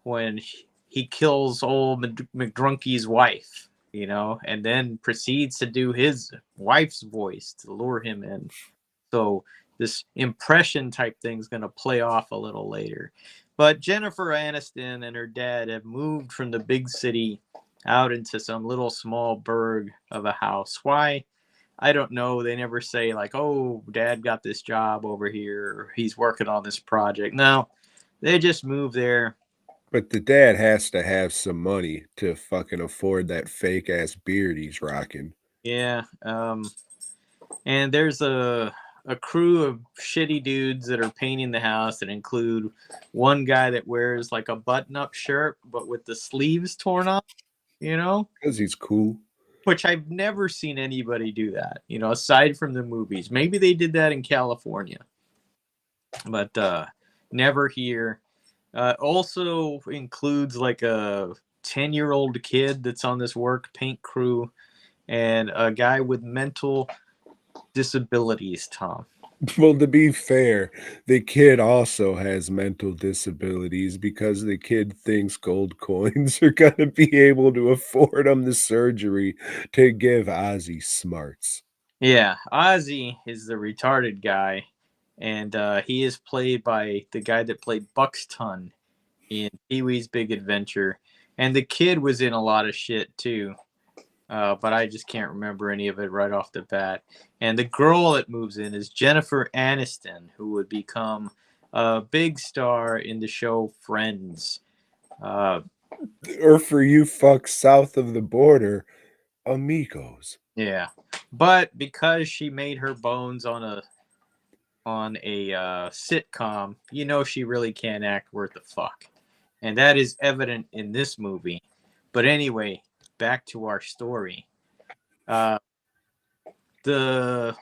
when he kills old McDrunkie's wife, and then proceeds to do his wife's voice to lure him in. So this impression type thing is going to play off a little later. But Jennifer Aniston and her dad have moved from the big city out into some little small burg of a house. Why? I don't know. They never say like, "Oh, dad got this job over here, or he's working on this project." No, they just moved there. But the dad has to have some money to fucking afford that fake ass beard he's rocking. Yeah. And there's a crew of shitty dudes that are painting the house that include one guy that wears like a button-up shirt but with the sleeves torn off, Because he's cool. which I've never seen anybody do that, aside from the movies. Maybe they did that in California, but never here. Also includes like a 10-year-old kid that's on this work paint crew and a guy with mental disabilities, Tom. Well, to be fair, the kid also has mental disabilities because the kid thinks gold coins are going to be able to afford him the surgery to give Ozzy smarts. Yeah, Ozzy is the retarded guy, and he is played by the guy that played Buxton in Pee-wee's Big Adventure. And the kid was in a lot of shit too, but I just can't remember any of it right off the bat. And the girl that moves in is Jennifer Aniston, who would become a big star in the show Friends. Or for you fucks south of the border, amigos. Yeah, but because she made her bones on a sitcom, she really can't act worth a fuck, and that is evident in this movie. But anyway, back to our story. Uh, the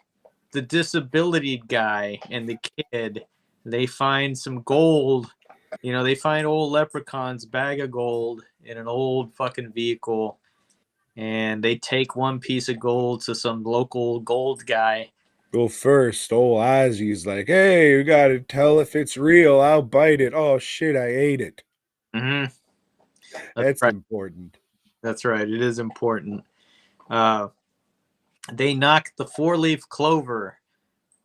disability guy and the kid, they find some gold. They find old Leprechaun's bag of gold in an old fucking vehicle, and they take one piece of gold to some local gold guy. Well, first, old Ozzy's like, hey, we gotta tell if it's real. I'll bite it. Oh, shit, I ate it. Mm-hmm. That's right. important. That's right. It is important. They knock the 4-leaf clover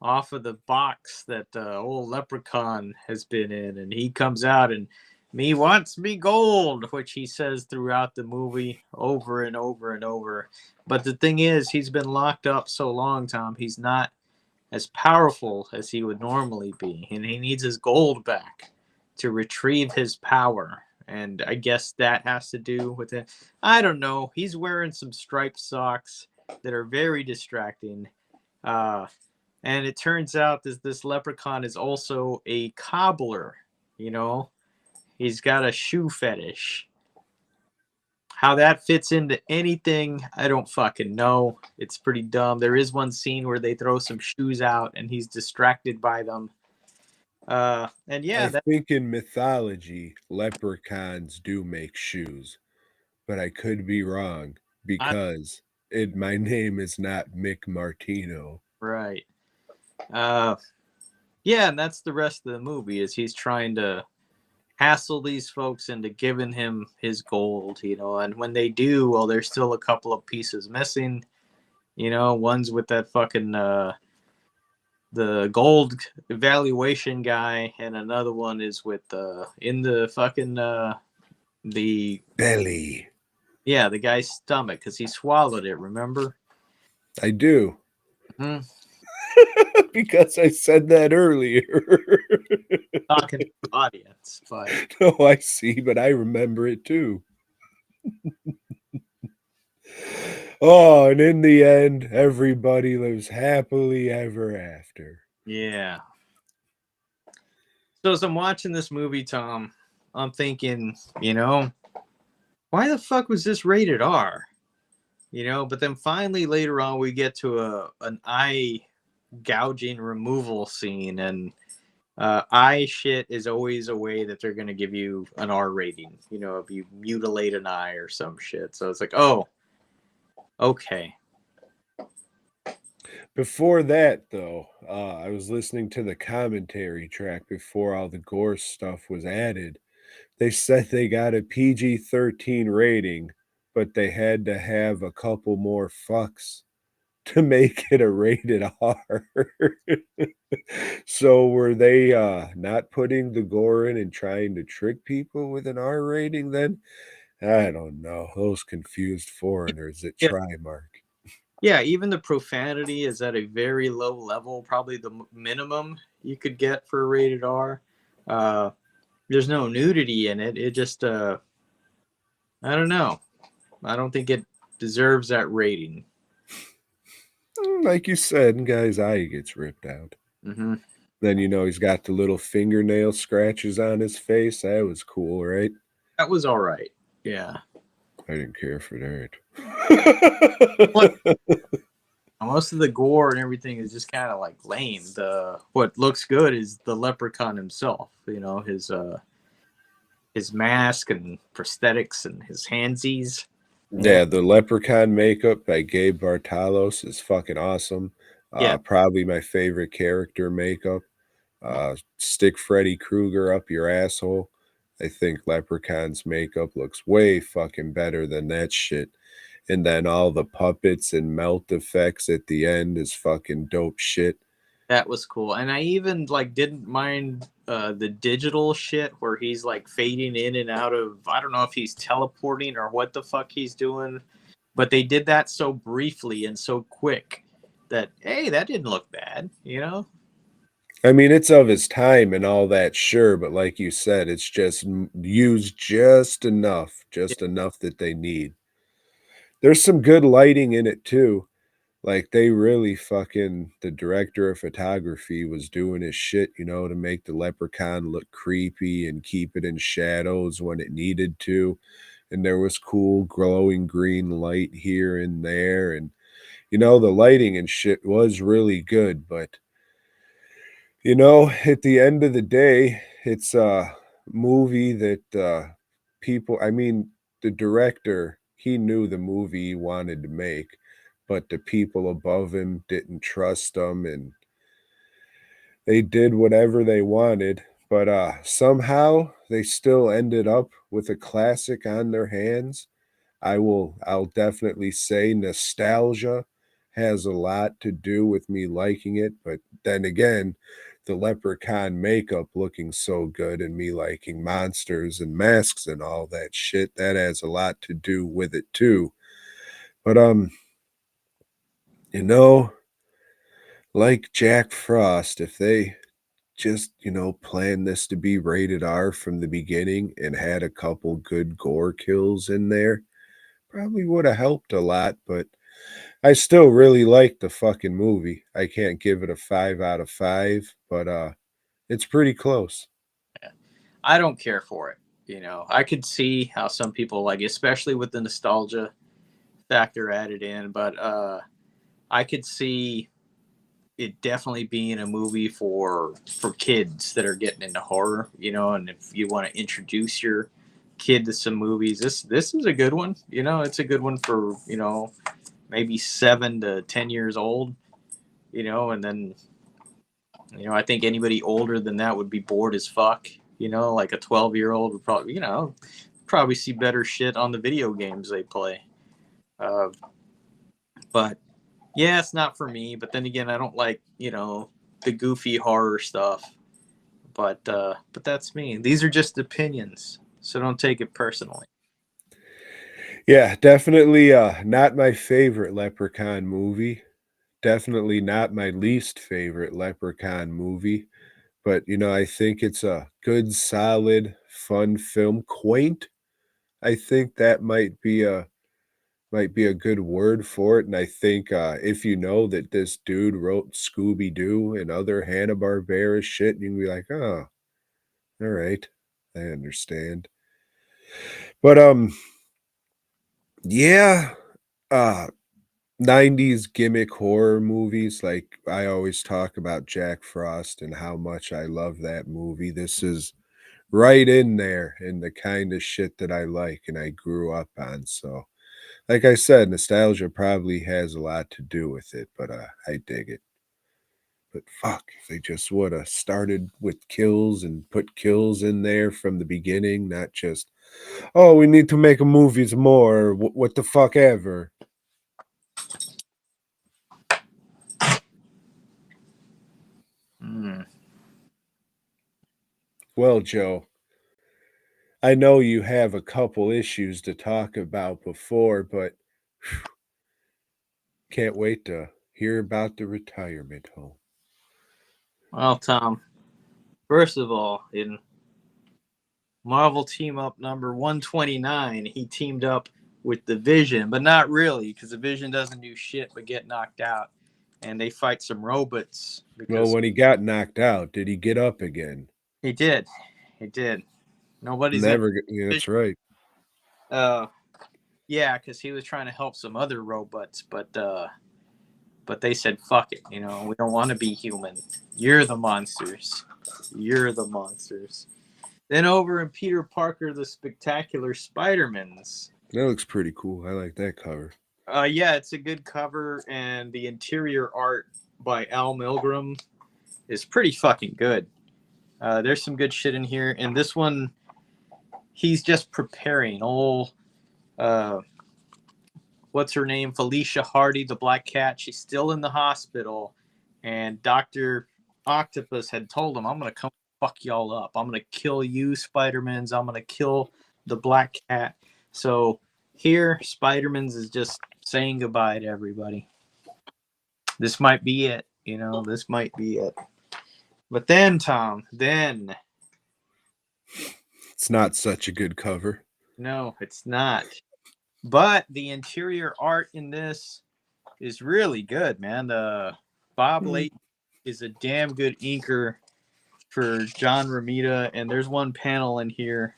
off of the box that old Leprechaun has been in, and he comes out and me wants me gold, which he says throughout the movie over and over and over. But the thing is, he's been locked up so long, Tom, he's not as powerful as he would normally be, and he needs his gold back to retrieve his power. And I guess that has to do with it. I don't know. He's wearing some striped socks that are very distracting. And it turns out this leprechaun is also a cobbler. He's got a shoe fetish. How that fits into anything, I don't fucking know. It's pretty dumb. There is one scene where they throw some shoes out and he's distracted by them. And yeah, I think in mythology, leprechauns do make shoes, but I could be wrong because my name is not Mick Martino. Right. Yeah, and that's the rest of the movie is he's trying to hassle these folks into giving him his gold, and when they do, well, there's still a couple of pieces missing. One's with that fucking the gold evaluation guy, and another one is with in the fucking the belly. Yeah, the guy's stomach, because he swallowed it, remember? I do. Mm-hmm. Because I said that earlier. Talking to the audience, but no, I see, but I remember it too. Oh, and in the end, everybody lives happily ever after. Yeah. So as I'm watching this movie, Tom, I'm thinking, why the fuck was this rated R? But then finally later on we get to an eye gouging removal scene, and eye shit is always a way that they're going to give you an R rating, if you mutilate an eye or some shit. So it's like, oh, okay. Before that, though, I was listening to the commentary track before all the gore stuff was added. They said they got a PG-13 rating, but they had to have a couple more fucks to make it a rated R. So were they not putting the gore in and trying to trick people with an R rating then? I don't know. Those confused foreigners at Trimark. Yeah, even the profanity is at a very low level, probably the minimum you could get for a rated R. There's no nudity in it. It just, I don't know. I don't think it deserves that rating. Like you said, guy's eye gets ripped out. Mm-hmm. Then, he's got the little fingernail scratches on his face. That was cool, right? That was all right. Yeah. I didn't care for that. Most of the gore and everything is just kind of like lame. What looks good is the leprechaun himself. His mask and prosthetics and his handsies. Yeah, the leprechaun makeup by Gabe Bartalos is fucking awesome. Yeah. Probably my favorite character makeup. Stick Freddy Krueger up your asshole. I think Leprechaun's makeup looks way fucking better than that shit. And then all the puppets and melt effects at the end is fucking dope shit. That was cool. And I even didn't mind the digital shit where he's fading in and out of, I don't know if he's teleporting or what the fuck he's doing, but they did that so briefly and so quick that, hey, that didn't look bad, I mean, it's of his time and all that, sure, but like you said, it's just used just enough that they need. There's some good lighting in it too. They really the director of photography was doing his shit, to make the leprechaun look creepy and keep it in shadows when it needed to. And there was cool glowing green light here and there. And the lighting and shit was really good, but at the end of the day, it's a movie that people, I mean, the director, he knew the movie he wanted to make, but the people above him didn't trust him and they did whatever they wanted. But somehow they still ended up with a classic on their hands. I'll definitely say nostalgia has a lot to do with me liking it, but then again, the Leprechaun makeup looking so good and me liking monsters and masks and all that shit, that has a lot to do with it too. But you know, like Jack Frost, if they just, planned this to be rated R from the beginning and had a couple good gore kills in there, probably would have helped a lot, but I still really like the fucking movie. I can't give it a 5 out of 5, but it's pretty close. Yeah. I don't care for it. I could see how some people like, especially with the nostalgia factor added in, but I could see it definitely being a movie for kids that are getting into horror, and if you want to introduce your kid to some movies, this is a good one. It's a good one for, maybe 7 to 10 years old, and then, I think anybody older than that would be bored as fuck, like a 12-year-old would probably, probably see better shit on the video games they play. But yeah, it's not for me. But then again, I don't like, the goofy horror stuff. But that's me. These are just opinions, so don't take it personally. Yeah, definitely not my favorite Leprechaun movie. Definitely not my least favorite Leprechaun movie. But, I think it's a good, solid, fun film. Quaint. I think that might be a good word for it, and I think, if you know that this dude wrote Scooby-Doo and other Hanna-Barbera shit, you can be like, "Oh, alright, I understand." But, yeah, uh, 90s gimmick horror movies, like, I always talk about Jack Frost and how much I love that movie. This is right in there in the kinda shit that I like and I grew up on, so like I said, nostalgia probably has a lot to do with it, but, I dig it. But fuck, if they just woulda started with kills and put kills in there from the beginning, not just, "Oh, we need to make a movies more, what the fuck ever." Mm. Well, Joe, I know you have a couple issues to talk about before, but can't wait to hear about the retirement home. Well, Tom, first of all, in Marvel Team Up number 129, he teamed up with the Vision, but not really, because the Vision doesn't do shit but get knocked out. And they fight some robots Well, because when he got knocked out, did he get up again? he did. He did. Nobody's in Never, yeah, Vision. that's right. Uh, yeah, because he was trying to help some other robots, but they said, fuck it, we don't want to be human. You're the monsters. You're the monsters. Then over in Peter Parker, the Spectacular Spider-Mans. That looks pretty cool. I like that cover. Yeah, it's a good cover, and the interior art by Al Milgrom is pretty fucking good. There's some good shit in here, and this one, he's just preparing. Uh, what's her name? Felicia Hardy, the Black Cat. She's still in the hospital, and Doctor Octopus had told him, "I'm gonna come fuck y'all up. I'm gonna kill you, Spider-Mans. I'm gonna kill the Black Cat." So here, Spider-Man's is just saying goodbye to everybody. This might be it. This might be it. But then, Tom, It's not such a good cover. no, it's not. But the interior art in this is really good, man. The Bob Layton is a damn good inker for John Romita, and there's one panel in here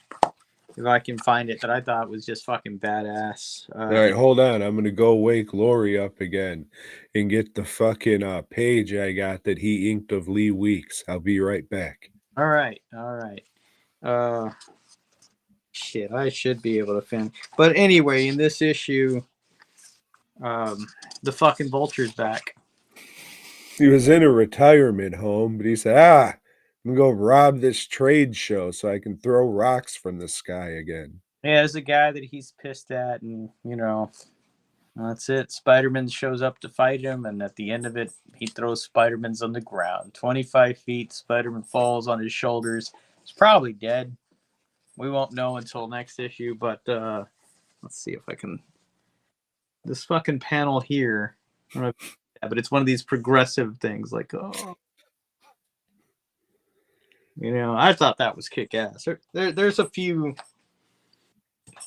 if I can find it, that I thought was just fucking badass. All right, hold on. I'm gonna go wake Lori up again and get the fucking page I got that he inked of Lee Weeks. I'll be right back. All right. Shit, I should be able to find. But anyway, in this issue, the fucking Vulture's back. He was in a retirement home, but he said, I'm gonna go rob this trade show so I can throw rocks from the sky again. Yeah, there's a guy that he's pissed at, and that's it. Spider-Man shows up to fight him, and at the end of it, he throws Spider-Man's on the ground. 25 feet, Spider-Man falls on his shoulders. He's probably dead. We won't know until next issue, but let's see if I can... This fucking panel here, I don't know if... yeah, but it's one of these progressive things, like, I thought that was kick-ass. There's a few...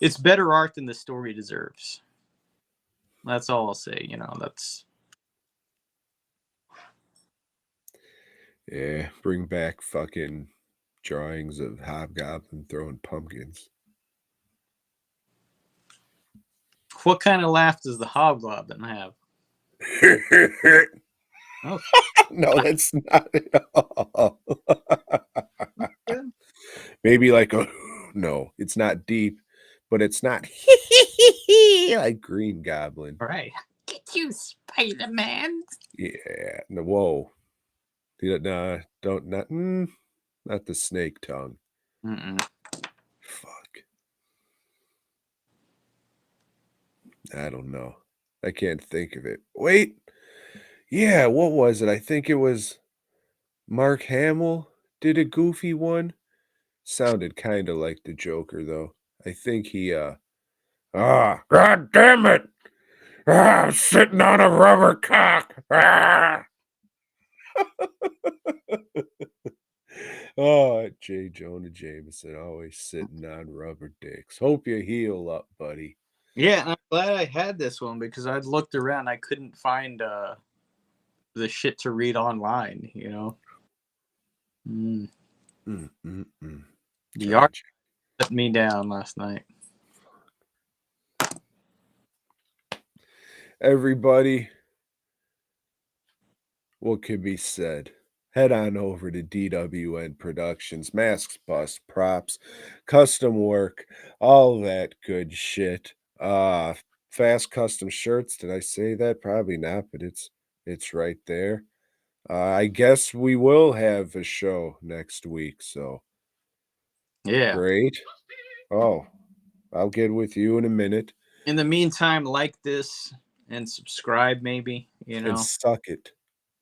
It's better art than the story deserves. That's all I'll say. That's... Yeah, bring back fucking drawings of Hobgoblin throwing pumpkins. What kind of laugh does the Hobgoblin have? Oh. No, that's not at all. Maybe like a... No, it's not deep, but it's not like Green Goblin. All right. Get you, Spider-Man. Yeah. No, whoa. No, not the snake tongue. Mm-mm. Fuck. I don't know. I can't think of it. Wait. Yeah, what was it? I think it was Mark Hamill did a goofy one. Sounded kind of like the Joker, though. I think he, God damn it! I'm sitting on a rubber cock! Oh, J. Jonah Jameson, always sitting on rubber dicks. Hope you heal up, buddy. Yeah, I'm glad I had this one because I'd looked around. I couldn't find the shit to read online, The art let me down last night. Everybody, what can be said? Head on over to DWN Productions, masks, bust, props, custom work, all that good shit. Fast custom shirts. Did I say that? Probably not, but it's right there. I guess we will have a show next week, so yeah, great. Oh, I'll get with you in a minute. In the meantime, like this and subscribe, maybe, And suck it.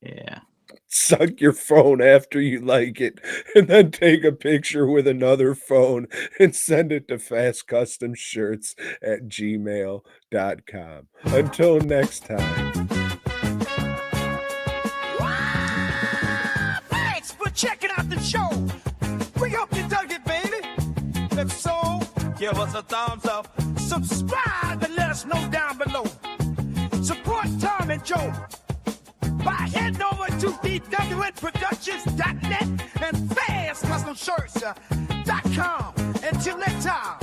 Yeah. Suck your phone after you like it, and then take a picture with another phone and send it to fastcustomshirts@gmail.com. Until next time. Thanks for checking out the show. We hope you dug it, baby. If so, give us a thumbs up. Subscribe and let us know down below. Support Tom and Joe by heading over to DWNProductions.net and FastCustomShirts.com. Until next time.